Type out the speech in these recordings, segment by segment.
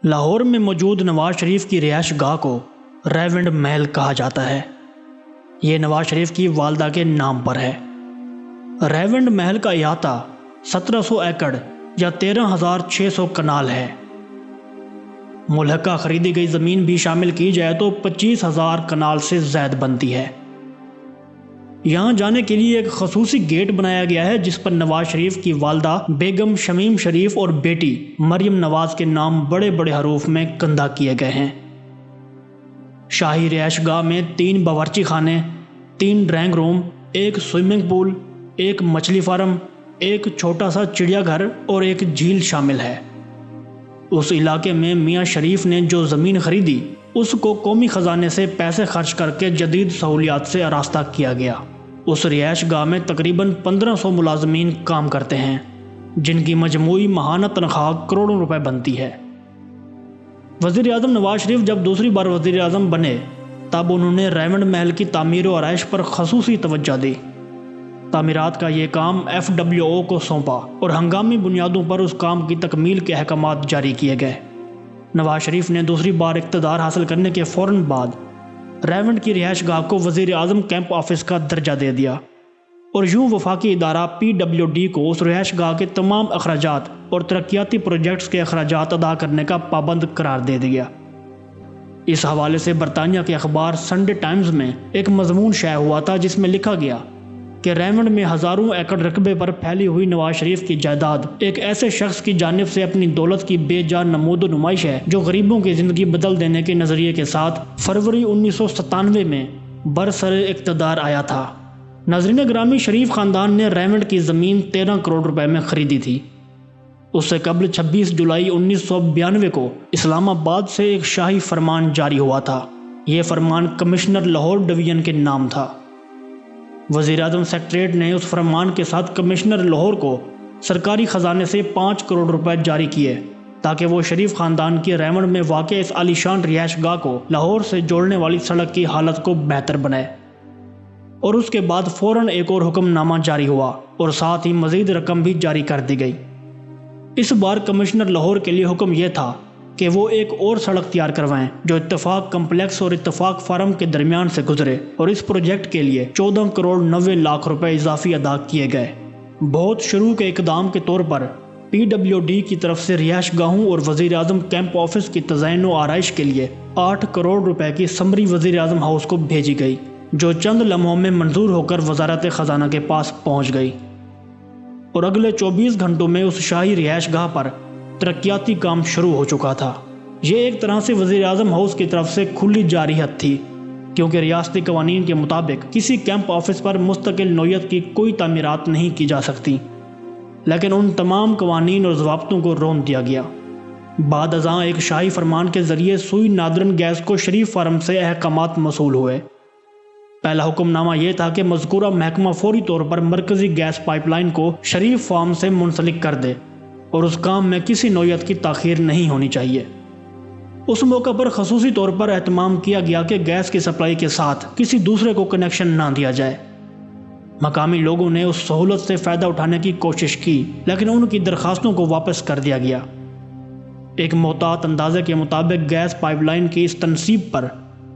لاہور میں موجود نواز شریف کی رہائش گاہ کو ریونڈ محل کہا جاتا ہے۔ یہ نواز شریف کی والدہ کے نام پر ہے۔ ریونڈ محل کا احاطہ 1700 ایکڑ یا 13,600 کنال ہے۔ ملحقہ خریدی گئی زمین بھی شامل کی جائے تو 25,000 کنال سے زائد بنتی ہے۔ یہاں جانے کے لیے ایک خصوصی گیٹ بنایا گیا ہے جس پر نواز شریف کی والدہ بیگم شمیم شریف اور بیٹی مریم نواز کے نام بڑے بڑے حروف میں کندہ کیے گئے ہیں۔ شاہی رہائش گاہ میں 3 باورچی خانے، 3 ڈرائنگ روم، ایک سوئمنگ پول، ایک مچھلی فارم، ایک چھوٹا سا چڑیا گھر اور ایک جھیل شامل ہے۔ اس علاقے میں میاں شریف نے جو زمین خریدی اس کو قومی خزانے سے پیسے خرچ کر کے جدید سہولیات سے آراستہ کیا گیا۔ اس رہائش گاہ میں تقریباً 1500 ملازمین کام کرتے ہیں جن کی مجموعی ماہانہ تنخواہ کروڑوں روپے بنتی ہے۔ وزیر اعظم نواز شریف جب دوسری بار وزیر اعظم بنے تب انہوں نے ریونڈ محل کی تعمیر و آرائش پر خصوصی توجہ دی۔ تعمیرات کا یہ کام FWO کو سونپا اور ہنگامی بنیادوں پر اس کام کی تکمیل کے احکامات جاری کیے گئے۔ نواز شریف نے دوسری بار اقتدار حاصل کرنے کے فوراً بعد ریونڈ کی رہائش گاہ کو وزیر اعظم کیمپ آفس کا درجہ دے دیا اور یوں وفاقی ادارہ PWD کو اس رہائش گاہ کے تمام اخراجات اور ترقیاتی پروجیکٹس کے اخراجات ادا کرنے کا پابند قرار دے دیا۔ اس حوالے سے برطانیہ کے اخبار سنڈے ٹائمز میں ایک مضمون شائع ہوا تھا جس میں لکھا گیا کہ ریونڈ میں ہزاروں ایکڑ رقبے پر پھیلی ہوئی نواز شریف کی جائیداد ایک ایسے شخص کی جانب سے اپنی دولت کی بے جان نمود و نمائش ہے جو غریبوں کی زندگی بدل دینے کے نظریے کے ساتھ فروری 1997 میں برسر اقتدار آیا تھا۔ ناظرین گرامی، شریف خاندان نے ریونڈ کی زمین 13 کروڑ روپے میں خریدی تھی۔ اس سے قبل 26 جولائی 1992 کو اسلام آباد سے ایک شاہی فرمان جاری ہوا تھا۔ یہ فرمان کمشنر لاہور ڈویژن کے نام تھا۔ وزیر اعظم سیکریٹریٹ نے اس فرمان کے ساتھ کمشنر لاہور کو سرکاری خزانے سے 5 کروڑ روپے جاری کیے تاکہ وہ شریف خاندان کی ریونڈ میں واقع اس عالیشان رہائش گاہ کو لاہور سے جوڑنے والی سڑک کی حالت کو بہتر بنائے۔ اور اس کے بعد فوراً ایک اور حکم نامہ جاری ہوا اور ساتھ ہی مزید رقم بھی جاری کر دی گئی۔ اس بار کمشنر لاہور کے لیے حکم یہ تھا کہ وہ ایک اور سڑک تیار کروائیں جو اتفاق کمپلیکس اور اتفاق فارم کے درمیان سے گزرے، اور اس پروجیکٹ کے لیے 14 کروڑ 90 لاکھ روپے اضافی ادا کیے گئے۔ بہت شروع کے اقدام کے طور پر PWD کی طرف سے رہائش گاہوں اور وزیر اعظم کیمپ آفس کی تزئین و آرائش کے لیے 8 کروڑ روپے کی سمری وزیر اعظم ہاؤس کو بھیجی گئی جو چند لمحوں میں منظور ہو کر وزارت خزانہ کے پاس پہنچ گئی، اور اگلے 24 گھنٹوں میں اس شاہی رہائش گاہ پر ترقیاتی کام شروع ہو چکا تھا۔ یہ ایک طرح سے وزیر اعظم ہاؤس کی طرف سے کھلی جارحیت تھی کیونکہ ریاستی قوانین کے مطابق کسی کیمپ آفس پر مستقل نوعیت کی کوئی تعمیرات نہیں کی جا سکتی، لیکن ان تمام قوانین اور ضوابطوں کو رون دیا گیا۔ بعد ازاں ایک شاہی فرمان کے ذریعے سوئی نادرن گیس کو شریف فارم سے احکامات موصول ہوئے۔ پہلا حکم نامہ یہ تھا کہ مذکورہ محکمہ فوری طور پر مرکزی گیس پائپ لائن کو شریف فارم سے منسلک کر دے اور اس کام میں کسی نوعیت کی تاخیر نہیں ہونی چاہیے۔ اس موقع پر خصوصی طور پر اہتمام کیا گیا کہ گیس کی سپلائی کے ساتھ کسی دوسرے کو کنیکشن نہ دیا جائے۔ مقامی لوگوں نے اس سہولت سے فائدہ اٹھانے کی کوشش کی لیکن ان کی درخواستوں کو واپس کر دیا گیا۔ ایک محتاط اندازے کے مطابق گیس پائپ لائن کی اس تنصیب پر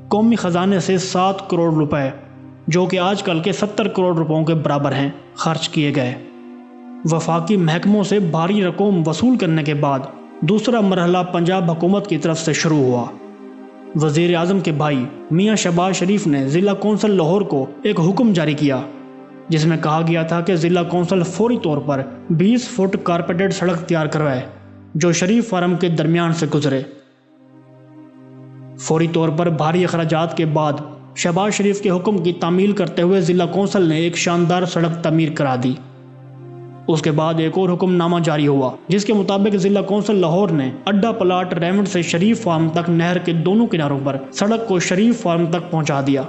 قومی خزانے سے 7 کروڑ روپے، جو کہ آج کل کے 70 کروڑ روپوں کے برابر ہیں، خرچ کیے گئے۔ وفاقی محکموں سے بھاری رقم وصول کرنے کے بعد دوسرا مرحلہ پنجاب حکومت کی طرف سے شروع ہوا۔ وزیر اعظم کے بھائی میاں شہباز شریف نے ضلع کونسل لاہور کو ایک حکم جاری کیا جس میں کہا گیا تھا کہ ضلع کونسل فوری طور پر 20 فٹ کارپیٹڈ سڑک تیار کروائے جو شریف فارم کے درمیان سے گزرے۔ فوری طور پر بھاری اخراجات کے بعد شہباز شریف کے حکم کی تعمیل کرتے ہوئے ضلع کونسل نے ایک شاندار سڑک تعمیر کرا دی۔ اس کے بعد ایک اور حکم نامہ جاری ہوا جس کے مطابق ضلع کونسل لاہور نے اڈا پلاٹ ریونڈ سے شریف فارم تک نہر کے دونوں کناروں پر سڑک کو شریف فارم تک پہنچا دیا۔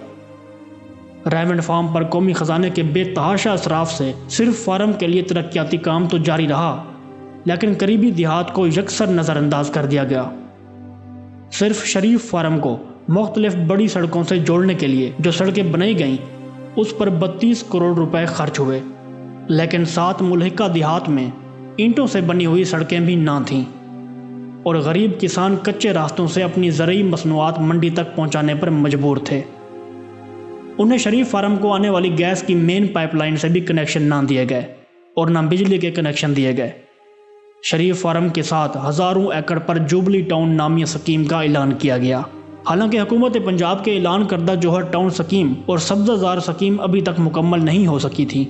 ریونڈ فارم پر قومی خزانے کے بے تحاشا اصراف سے صرف فارم کے لیے ترقیاتی کام تو جاری رہا لیکن قریبی دیہات کو یکسر نظر انداز کر دیا گیا۔ صرف شریف فارم کو مختلف بڑی سڑکوں سے جوڑنے کے لیے جو سڑکیں بنائی گئیں اس پر 32 کروڑ روپے خرچ ہوئے، لیکن 7 ملحقہ دیہات میں اینٹوں سے بنی ہوئی سڑکیں بھی نہ تھیں۔ اور غریب کسان کچے راستوں سے اپنی زرعی مصنوعات منڈی تک پہنچانے پر مجبور تھے۔ انہیں شریف فارم کو آنے والی گیس کی مین پائپ لائن سے بھی کنیکشن نہ دیے گئے اور نہ بجلی کے کنیکشن دیے گئے۔ شریف فارم کے ساتھ ہزاروں ایکڑ پر جوبلی ٹاؤن نامی سکیم کا اعلان کیا گیا۔ حالانکہ حکومت پنجاب کے اعلان کردہ جوہر ٹاؤن سکیم اور سبزہ زار سکیم ابھی تک مکمل نہیں ہو سکی تھی،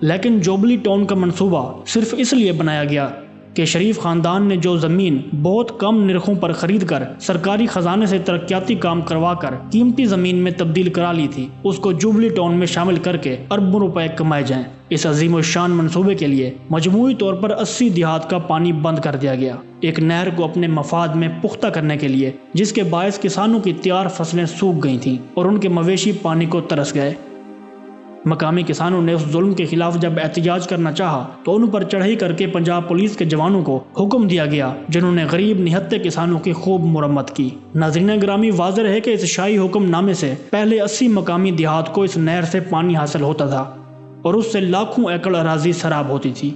لیکن جوبلی ٹاؤن کا منصوبہ صرف اس لیے بنایا گیا کہ شریف خاندان نے جو زمین بہت کم نرخوں پر خرید کر سرکاری خزانے سے ترقیاتی کام کروا کر قیمتی زمین میں تبدیل کرا لی تھی، اس کو جوبلی ٹاؤن میں شامل کر کے اربوں روپے کمائے جائیں۔ اس عظیم الشان منصوبے کے لیے مجموعی طور پر 80 دیہات کا پانی بند کر دیا گیا، ایک نہر کو اپنے مفاد میں پختہ کرنے کے لیے، جس کے باعث کسانوں کی تیار فصلیں سوکھ گئی تھیں اور ان کے مویشی پانی کو ترس گئے۔ مقامی کسانوں نے اس ظلم کے خلاف جب احتجاج کرنا چاہا تو ان پر چڑھائی کر کے پنجاب پولیس کے جوانوں کو حکم دیا گیا، جنہوں نے غریب نہتے کسانوں کی خوب مرمت کی۔ ناظرین گرامی، واضح رہے کہ اس شاہی حکم نامے سے پہلے 80 مقامی دیہات کو اس نہر سے پانی حاصل ہوتا تھا اور اس سے لاکھوں ایکڑ اراضی سراب ہوتی تھی۔